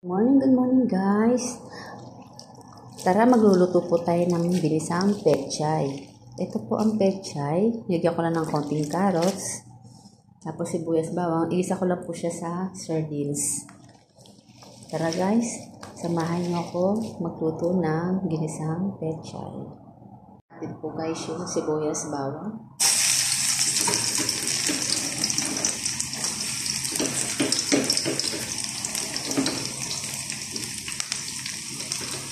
Good morning guys. Tara magluluto po tayo ng ginisang pechay. Ito po ang pechay. Nilagyan ko lang ng konting carrots. Tapos sibuyas bawang. Iisa ko lang po siya sa sardines. Tara guys, samahan niyo ako magluto ng ginisang pechay. Dito po guys yung sibuyas bawang.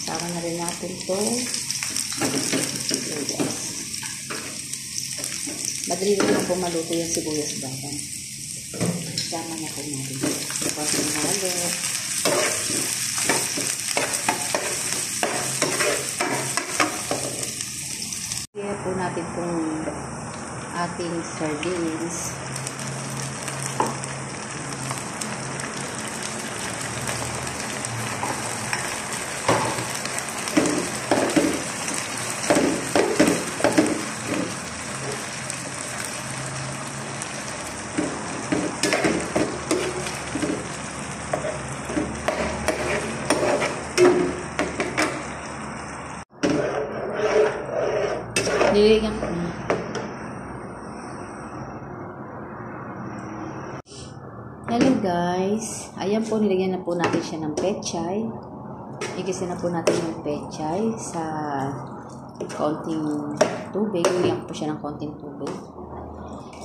Sama na rin natin ito. Sibuyas. Madali rin po maluto yung sibuyas bawang. Sama na po natin. Tapos halo. Kaya po natin itong ating sardines. Nilagyan ko na. Hello guys. Ayan po, nilagyan na po natin siya ng pechay. Igisa na po natin yung pechay sa konting tubig. Nilagyan po siya ng konting tubig.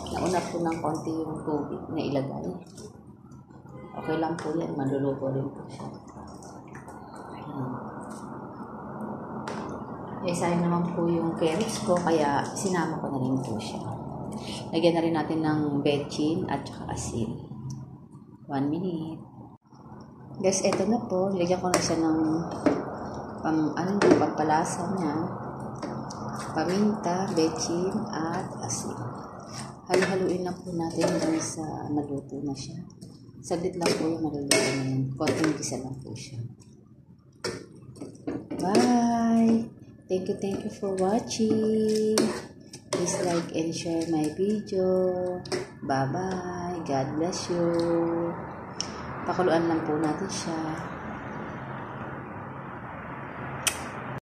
Nauna po ng konti yung tubig na ilagay. Okay lang po yan. Maluluto rin po siya. Sayang naman po yung carrots ko, kaya sinama ko na rin po siya. Lagyan na rin natin ng bechin at saka asin. 1 minute. Guys, eto na po. Lagyan ko na siya ng pampalasa niya. Paminta, bechin at asin. Halo-haluin lang po natin hanggang sa maluto na siya. Saglit lang po yung maluluto na yun. Konting gisa lang po siya. Bye! Thank you for watching. Please like and share my video. Bye-bye. God bless you. Pakuluan lang po natin siya.